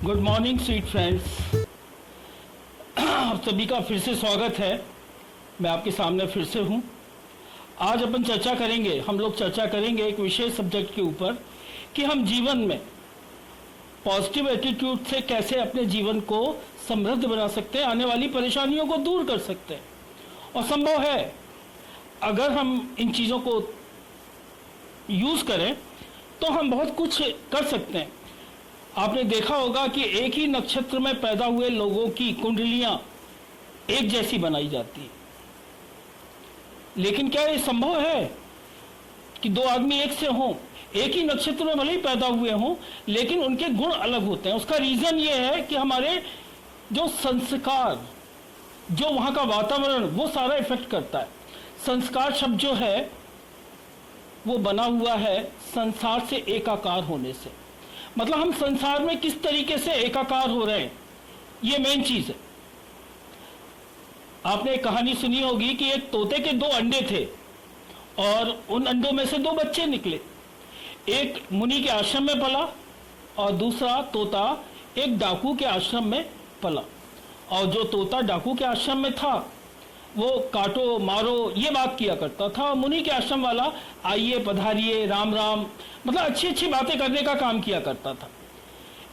Good morning sweet friends. आप सभी का फिर से स्वागत है। मैं आपके सामने फिर से हूँ। आज अपन हम लोग चर्चा करेंगे एक विशेष सब्जेक्ट के ऊपर कि हम जीवन में पॉजिटिव एटीट्यूड से कैसे अपने जीवन को समृद्ध बना सकते हैं, आने वाली परेशानियों को दूर कर सकते हैं। और संभव है अगर हम इन चीज़ों को यूज़ करें तो हम बहुत कुछ कर सकते हैं। आपने देखा होगा कि एक ही नक्षत्र में पैदा हुए लोगों की कुंडलियां एक जैसी बनाई जाती है, लेकिन क्या ये संभव है कि दो आदमी एक से हों, एक ही नक्षत्र में भले ही पैदा हुए हों, लेकिन उनके गुण अलग होते हैं? उसका रीजन ये है कि हमारे जो संस्कार, जो वहां का वातावरण, वो सारा इफेक्ट करता है। संस्कार शब्द जो है वो बना हुआ है संसार से एकाकार होने से। मतलब हम संसार में किस तरीके से एकाकार हो रहे हैं, ये मेन चीज है। आपने एक कहानी सुनी होगी कि एक तोते के दो अंडे थे और उन अंडों में से दो बच्चे निकले। एक मुनि के आश्रम में पला और दूसरा तोता एक डाकू के आश्रम में पला। और जो तोता डाकू के आश्रम में था वो काटो मारो ये बात किया करता था, और मुनि के आश्रम वाला आइए पधारिए राम राम, मतलब अच्छी अच्छी बातें करने का काम किया करता था।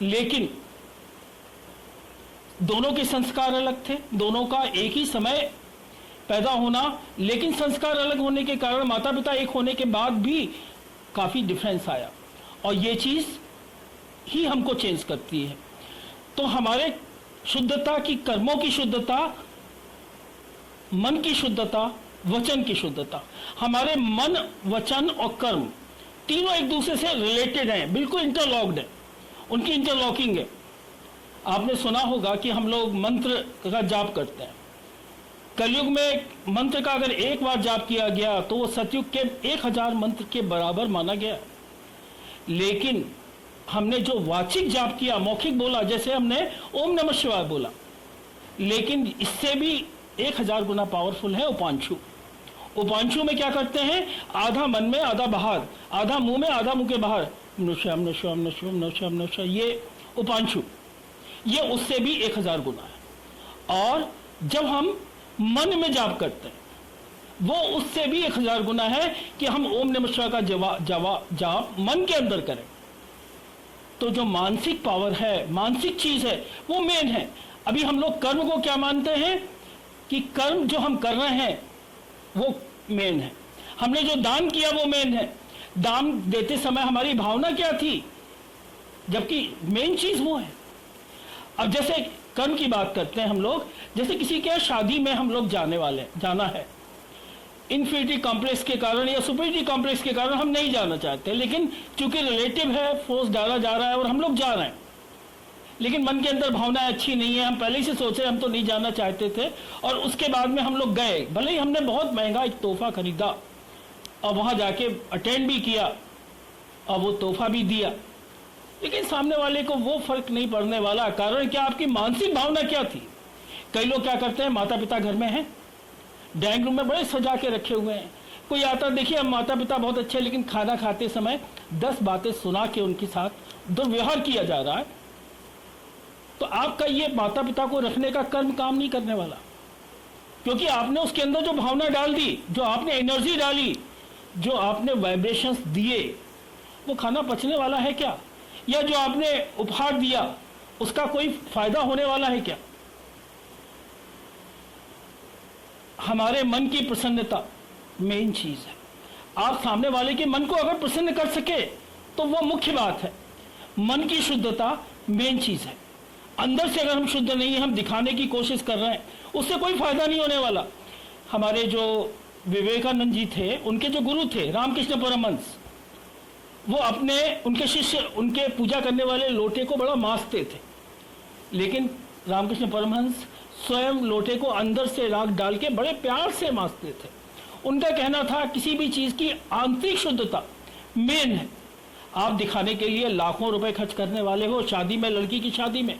लेकिन दोनों के संस्कार अलग थे, दोनों का एक ही समय पैदा होना, लेकिन संस्कार अलग होने के कारण माता पिता एक होने के बाद भी काफी डिफरेंस आया। और ये चीज ही हमको चेंज करती है। तो हमारे शुद्धता की, कर्मों की शुद्धता, मन की शुद्धता, वचन की शुद्धता, हमारे मन, वचन और कर्म तीनों एक दूसरे से रिलेटेड हैं, बिल्कुल इंटरलॉक्ड है, उनकी इंटरलॉकिंग है। आपने सुना होगा कि हम लोग मंत्र का जाप करते हैं। कलयुग में मंत्र का अगर एक बार जाप किया गया तो वो सतयुग के 1000 मंत्र के बराबर माना गया। लेकिन हमने जो वाचिक जाप किया, मौखिक बोला, जैसे हमने ओम नमः शिवाय बोला, लेकिन इससे भी 1000 गुना पावरफुल है उपांशु। उपांशु में क्या करते हैं? आधा मन में आधा बाहर, आधा मुंह में आधा मुंह के बाहर, नशम नशम नशम नशम नशम, ये उपांशु, ये उससे भी 1000 गुना है। और जब हम मन में जाप करते हैं वो उससे भी 1000 गुना है कि हम ओम नमः शिवाय का जाप मन के अंदर करें। तो जो मानसिक पावर है, मानसिक चीज है, वो मेन है। अभी हम लोग कर्म को क्या मानते हैं कि कर्म जो हम कर रहे हैं वो मेन है, हमने जो दान किया वो मेन है। दान देते समय हमारी भावना क्या थी, जबकि मेन चीज वो है। अब जैसे कर्म की बात करते हैं हम लोग, जैसे किसी के शादी में हम लोग जाना है, इन्फीरिटी कॉम्प्लेक्स के कारण या सुपीरिटी कॉम्प्लेक्स के कारण हम नहीं जाना चाहते, लेकिन चूंकि रिलेटिव है, फोर्स डाला जा रहा है और हम लोग जा रहे हैं, लेकिन मन के अंदर भावना अच्छी नहीं है, हम पहले ही से सोचे हम तो नहीं जाना चाहते थे, और उसके बाद में हम लोग गए, भले ही हमने बहुत महंगा एक तोहफा खरीदा और वहां जाके अटेंड भी किया और वो तोहफा भी दिया, लेकिन सामने वाले को वो फर्क नहीं पड़ने वाला। कारण क्या? आपकी मानसिक भावना क्या थी। कई लोग क्या करते हैं, माता पिता घर में हैं, डाइनिंग रूम में बड़े सजा के रखे हुए हैं, कोई आता, देखिए हम माता पिता बहुत अच्छे, लेकिन खाना खाते समय 10 बातें सुना के उनके साथ दुर्व्यवहार किया जा रहा है, तो आपका ये माता पिता को रखने का कर्म काम नहीं करने वाला, क्योंकि आपने उसके अंदर जो भावना डाल दी, जो आपने एनर्जी डाली, जो आपने वाइब्रेशंस दिए, वो खाना पचने वाला है क्या? या जो आपने उपहार दिया उसका कोई फायदा होने वाला है क्या? हमारे मन की प्रसन्नता मेन चीज है। आप सामने वाले के मन को अगर प्रसन्न कर सके तो वो मुख्य बात है। मन की शुद्धता मेन चीज है। अंदर से अगर हम शुद्ध नहीं है, हम दिखाने की कोशिश कर रहे हैं, उससे कोई फायदा नहीं होने वाला। हमारे जो विवेकानंद जी थे, उनके जो गुरु थे रामकृष्ण परमहंस, वो उनके शिष्य, उनके पूजा करने वाले लोटे को बड़ा मांसते थे, लेकिन रामकृष्ण परमहंस स्वयं लोटे को अंदर से राख डाल के बड़े प्यार से मांसते थे। उनका कहना था किसी भी चीज की आंतरिक शुद्धता मेन है। आप दिखाने के लिए लाखों रुपए खर्च करने वाले हो शादी में, लड़की की शादी में,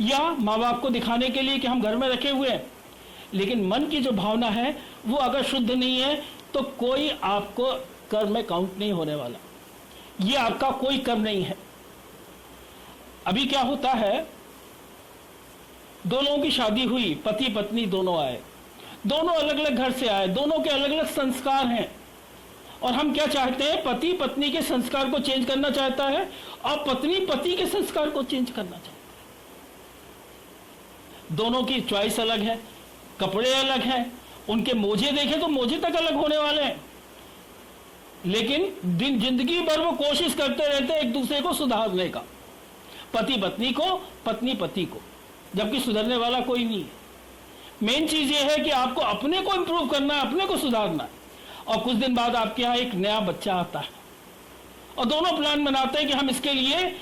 या माँ बाप को दिखाने के लिए कि हम घर में रखे हुए हैं, लेकिन मन की जो भावना है वो अगर शुद्ध नहीं है तो कोई आपको कर्म में काउंट नहीं होने वाला। ये आपका कोई कर्म नहीं है। अभी क्या होता है, दो लोगों की शादी हुई, पति पत्नी दोनों आए, दोनों अलग अलग घर से आए, दोनों के अलग अलग संस्कार हैं, और हम क्या चाहते हैं, पति पत्नी के संस्कार को चेंज करना चाहता है और पत्नी पति के संस्कार को चेंज करना चाहता है। दोनों की चॉइस अलग है, कपड़े अलग हैं, उनके मोजे देखें तो मोजे तक अलग होने वाले हैं, लेकिन दिन जिंदगी भर वो कोशिश करते रहते हैं एक दूसरे को सुधारने का, पति पत्नी को, पत्नी पति को, जबकि सुधरने वाला कोई नहीं है। मेन चीज ये है कि आपको अपने को इंप्रूव करना है, अपने को सुधारना है, और कुछ दिन बाद आपके यहाँ एक नया बच्चा आता है और दोनों प्लान बनाते हैं कि हम इसके लिए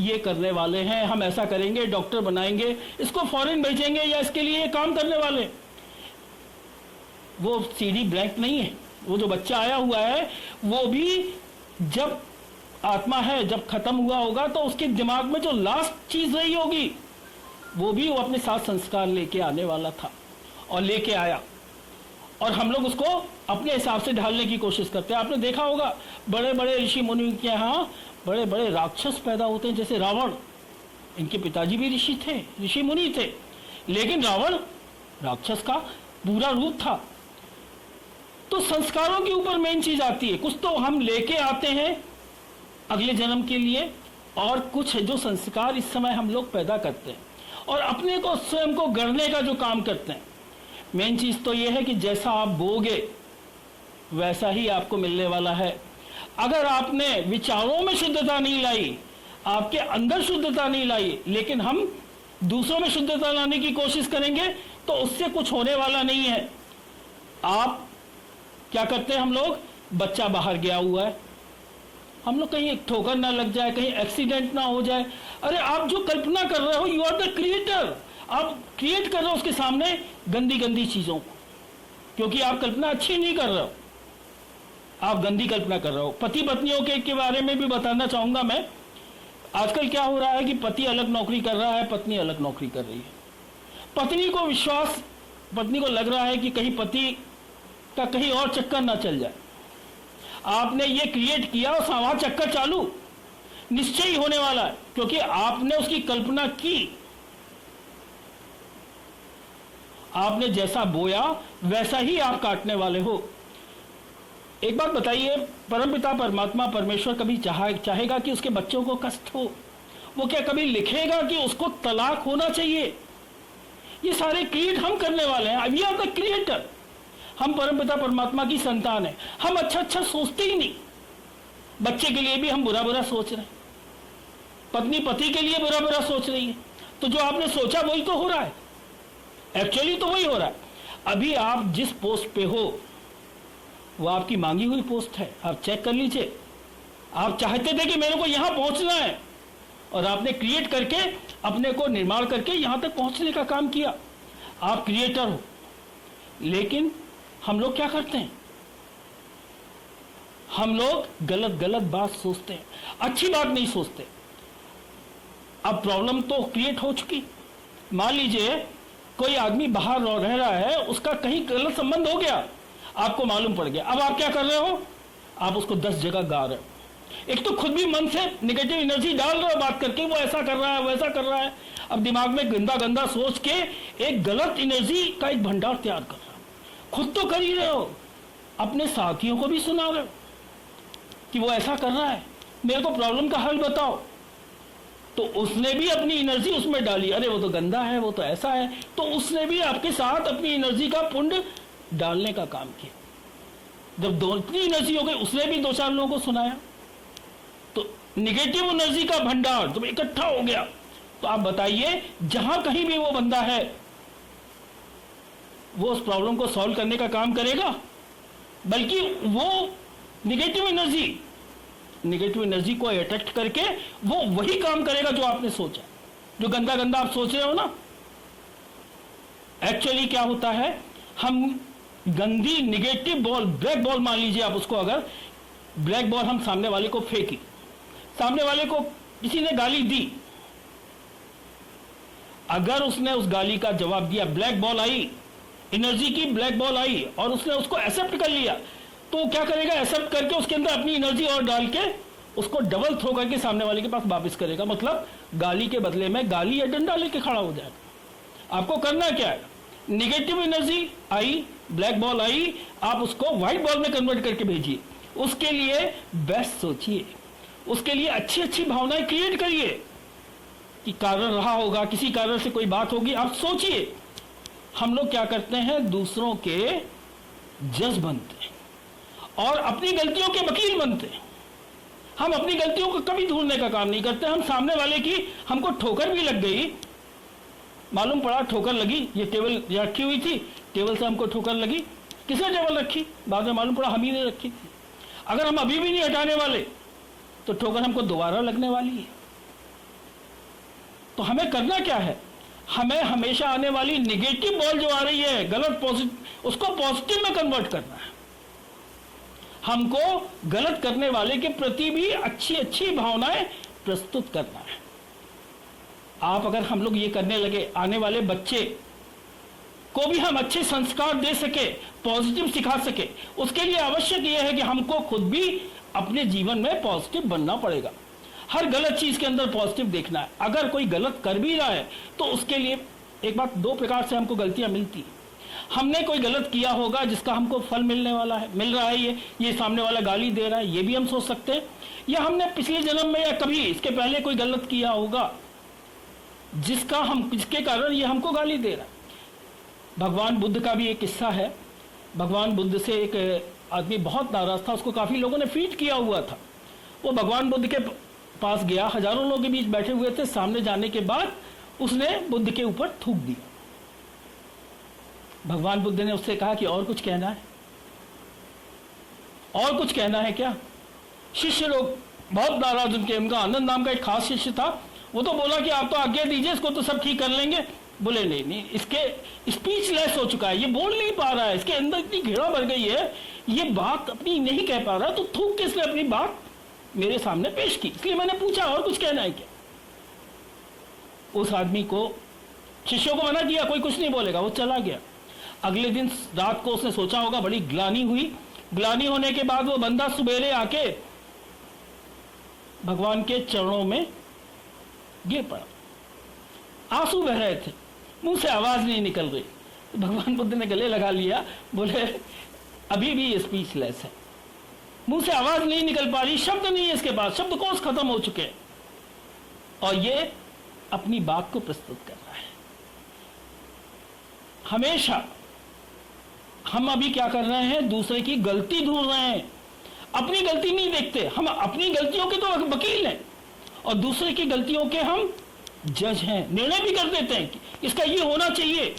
ये करने वाले हैं, हम ऐसा करेंगे, डॉक्टर बनाएंगे, इसको फॉरेन भेजेंगे या इसके लिए ये काम करने वाले हैं। वो सीडी ब्लैंक नहीं है, वो जो बच्चा आया हुआ है वो भी जब आत्मा है, जब खत्म हुआ होगा तो उसके दिमाग में जो लास्ट चीज रही होगी वो भी वो अपने साथ संस्कार लेके आने वाला था और लेके आया, और हम लोग उसको अपने हिसाब से ढालने की कोशिश करते हैं। आपने देखा होगा बड़े बड़े ऋषि मुनि के यहाँ बड़े बड़े राक्षस पैदा होते हैं, जैसे रावण, इनके पिताजी भी ऋषि थे, ऋषि मुनि थे, लेकिन रावण राक्षस का बुरा रूप था। तो संस्कारों के ऊपर मेन चीज आती है, कुछ तो हम लेके आते हैं अगले जन्म के लिए, और कुछ है जो संस्कार इस समय हम लोग पैदा करते हैं और अपने को स्वयं को गढ़ने का जो काम करते हैं। मेन चीज तो यह है कि जैसा आप बोगे वैसा ही आपको मिलने वाला है। अगर आपने विचारों में शुद्धता नहीं लाई, आपके अंदर शुद्धता नहीं लाई, लेकिन हम दूसरों में शुद्धता लाने की कोशिश करेंगे तो उससे कुछ होने वाला नहीं है। आप क्या करते हैं, हम लोग, बच्चा बाहर गया हुआ है, हम लोग कहीं ठोकर ना लग जाए, कहीं एक्सीडेंट ना हो जाए, अरे आप जो कल्पना कर रहे हो, यू आर द क्रिएटर, आप क्रिएट कर रहे हो उसके सामने गंदी गंदी चीजों को, क्योंकि आप कल्पना अच्छी नहीं कर रहे हो, आप गंदी कल्पना कर रहे हो। पति पत्नियों के बारे में भी बताना चाहूंगा मैं। आजकल क्या हो रहा है कि पति अलग नौकरी कर रहा है, पत्नी अलग नौकरी कर रही है। पत्नी को विश्वास, पत्नी को लग रहा है कि कहीं पति का कहीं और चक्कर ना चल जाए, आपने ये क्रिएट किया और वहां चक्कर चालू निश्चय ही होने वाला है, क्योंकि आपने उसकी कल्पना की। आपने जैसा बोया वैसा ही आप काटने वाले हो। एक बात बताइए, परमपिता परमात्मा परमेश्वर कभी चाहेगा कि उसके बच्चों को कष्ट हो? वो क्या कभी लिखेगा कि उसको तलाक होना चाहिए? ये सारे क्रिएट हम करने वाले हैं। We are the creator. हम परमपिता परमात्मा की संतान है। हम अच्छा अच्छा सोचते ही नहीं। बच्चे के लिए भी हम बुरा बुरा सोच रहे हैं, पत्नी पति के लिए बुरा बुरा सोच रही है। तो जो आपने सोचा वही तो हो रहा है, एक्चुअली तो वही हो रहा है। अभी आप जिस पोस्ट पे हो वो आपकी मांगी हुई पोस्ट है, आप चेक कर लीजिए। आप चाहते थे कि मेरे को यहां पहुंचना है और आपने क्रिएट करके अपने को निर्माण करके यहां तक पहुंचने का काम किया। आप क्रिएटर हो। लेकिन हम लोग क्या करते हैं, हम लोग गलत गलत बात सोचते हैं, अच्छी बात नहीं सोचते। अब प्रॉब्लम तो क्रिएट हो चुकी। मान लीजिए कोई आदमी बाहर रह रहा है, उसका कहीं गलत संबंध हो गया, आपको मालूम पड़ गया। अब आप क्या कर रहे हो, आप उसको 10 जगह गा रहे हो। एक तो खुद भी मन से नेगेटिव एनर्जी डाल रहे हो बात करके, वो ऐसा कर रहा है वैसा कर रहा है। अब दिमाग में गंदा गंदा सोच के एक गलत एनर्जी का एक भंडार तैयार कर रहे हो। खुद तो कर ही रहे हो, अपने साथियों को भी सुना रहे हो कि वो ऐसा कर रहा है, मेरे को प्रॉब्लम का हल बताओ। तो उसने भी अपनी एनर्जी उसमें डाली, अरे वो तो गंदा है, वो तो ऐसा है। तो उसने भी आपके साथ अपनी एनर्जी का पुंड डालने का काम किया। जब इतनी एनर्जी हो गई, उसने भी 2-4 लोगों को सुनाया, तो निगेटिव एनर्जी का भंडार जब इकट्ठा हो गया, तो आप बताइए जहां कहीं भी वो बंदा है, वो उस प्रॉब्लम को सॉल्व करने का काम करेगा? बल्कि वो निगेटिव एनर्जी को अट्रैक्ट करके वो वही काम करेगा जो आपने सोचा, जो गंदा गंदा आप सोच रहे हो ना। एक्चुअली क्या होता है, हम गंदी निगेटिव बॉल, ब्लैक बॉल मान लीजिए आप उसको, अगर ब्लैक बॉल हम सामने वाले को फेंकी, सामने वाले को किसी ने गाली दी, अगर उसने उस गाली का जवाब दिया, ब्लैक बॉल आई, एनर्जी की ब्लैक बॉल आई और उसने उसको एक्सेप्ट कर लिया, तो क्या करेगा, एक्सेप्ट करके उसके अंदर अपनी एनर्जी और डाल के उसको डबल थ्रो करके सामने वाले के पास वापस करेगा। मतलब गाली के बदले में गाली या डंडा लेके खड़ा हो जाएगा। आपको करना क्या है, निगेटिव एनर्जी आई, ब्लैक बॉल आई, आप उसको व्हाइट बॉल में कन्वर्ट करके भेजिए। उसके लिए बेस्ट सोचिए, उसके लिए अच्छी अच्छी भावनाएं क्रिएट करिए कि कारण रहा होगा, किसी कारण से कोई बात होगी, आप सोचिए। हम लोग क्या करते हैं, दूसरों के जज बनते हैं और अपनी गलतियों के वकील बनते हैं। हम अपनी गलतियों को कभी ढूंढने का काम नहीं करते। हम सामने वाले की, हमको ठोकर भी लग गई, मालूम पड़ा ठोकर लगी, ये टेबल रखी हुई थी, टेबल से हमको ठोकर लगी, किसने टेबल रखी, बाद में मालूम पड़ा हम ही ने रखी थी। अगर हम अभी भी नहीं हटाने वाले तो ठोकर हमको दोबारा लगने वाली है। तो हमें करना क्या है, हमें हमेशा आने वाली निगेटिव बॉल जो आ रही है, गलत पॉजिटिव, उसको पॉजिटिव में कन्वर्ट करना है। हमको गलत करने वाले के प्रति भी अच्छी अच्छी भावनाएं प्रस्तुत करना है। आप अगर हम लोग ये करने लगे, आने वाले बच्चे को भी हम अच्छे संस्कार दे सके, पॉजिटिव सिखा सके, उसके लिए आवश्यक यह है कि हमको खुद भी अपने जीवन में पॉजिटिव बनना पड़ेगा। हर गलत चीज के अंदर पॉजिटिव देखना है। अगर कोई गलत कर भी रहा है तो उसके लिए एक बात, दो प्रकार से हमको गलतियां मिलती हैं। हमने कोई गलत किया होगा जिसका हमको फल मिलने वाला है, मिल रहा है, ये सामने वाला गाली दे रहा है, ये भी हम सोच सकते हैं। या हमने पिछले जन्म में या कभी इसके पहले कोई गलत किया होगा जिसके कारण ये हमको गाली दे रहा है। भगवान बुद्ध का भी एक किस्सा है। भगवान बुद्ध से एक आदमी बहुत नाराज था, उसको काफी लोगों ने फीट किया हुआ था। वो भगवान बुद्ध के पास गया, हजारों लोगों के बीच बैठे हुए थे, सामने जाने के बाद उसने बुद्ध के ऊपर थूक दिया। भगवान बुद्ध ने उससे कहा कि और कुछ कहना है, और कुछ कहना है क्या। शिष्य लोग बहुत नाराज, उनका आनंद नाम का एक खास शिष्य था, वो तो बोला कि आप तो आज्ञा दीजिए, इसको तो सब ठीक कर लेंगे। बोले नहीं, इसके स्पीचलेस हो चुका है, ये बोल नहीं पा रहा है, इसके अंदर इतनी घृणा भर गई है, ये बात अपनी नहीं कह पा रहा, तो थूक के इसने अपनी बात मेरे सामने पेश की, इसलिए मैंने पूछा और कुछ कहना है क्या। उस आदमी को, शिष्यों को मना किया, कोई कुछ नहीं बोलेगा, वो चला गया। अगले दिन रात को उसने सोचा होगा, बड़ी ग्लानि हुई। ग्लानि होने के बाद वो बंदा सुबेरे आके भगवान के चरणों में गिर पड़ा, आंसू बह रहे थे, मुंह से आवाज नहीं निकल रही। तो भगवान बुद्ध ने गले लगा लिया, बोले अभी भी ये स्पीचलेस है, मुंह से आवाज नहीं निकल पा रही, शब्द नहीं है इसके पास, शब्दकोश खत्म हो चुके हैं, और ये अपनी बात को प्रस्तुत कर रहा है। हमेशा हम अभी क्या कर रहे हैं, दूसरे की गलती ढूंढ रहे हैं, अपनी गलती नहीं देखते। हम अपनी गलतियों के तो वकील हैं और दूसरे की गलतियों के हम जज हैं, निर्णय भी कर देते हैं कि इसका ये होना चाहिए,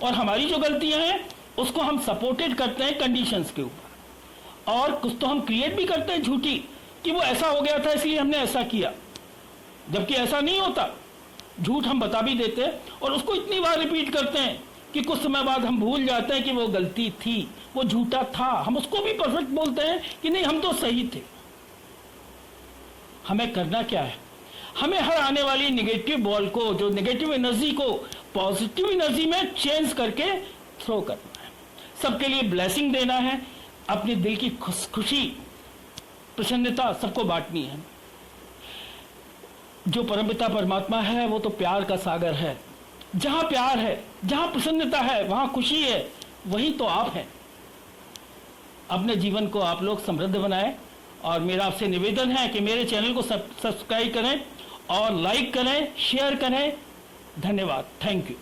और हमारी जो गलतियां हैं उसको हम सपोर्टेड करते हैं कंडीशंस के ऊपर, और कुछ तो हम क्रिएट भी करते हैं झूठी, कि वो ऐसा हो गया था इसलिए हमने ऐसा किया, जबकि ऐसा नहीं होता। झूठ हम बता भी देते हैं और उसको इतनी बार रिपीट करते हैं कि कुछ समय बाद हम भूल जाते हैं कि वो गलती थी, वो झूठा था, हम उसको भी परफेक्ट बोलते हैं कि नहीं हम तो सही थे। हमें करना क्या है, हमें हर आने वाली नेगेटिव बॉल को, जो नेगेटिव एनर्जी को पॉजिटिव एनर्जी में चेंज करके थ्रो करना है। सबके लिए ब्लेसिंग देना है, अपने दिल की खुशी प्रसन्नता सबको बांटनी है। जो परमपिता परमात्मा है वो तो प्यार का सागर है। जहां प्यार है, जहां प्रसन्नता है, वहां खुशी है, वही तो आप हैं। अपने जीवन को आप लोग समृद्ध बनाएं, और मेरा आपसे निवेदन है कि मेरे चैनल को सब्सक्राइब करें और लाइक करें, शेयर करें। धन्यवाद, थैंक यू।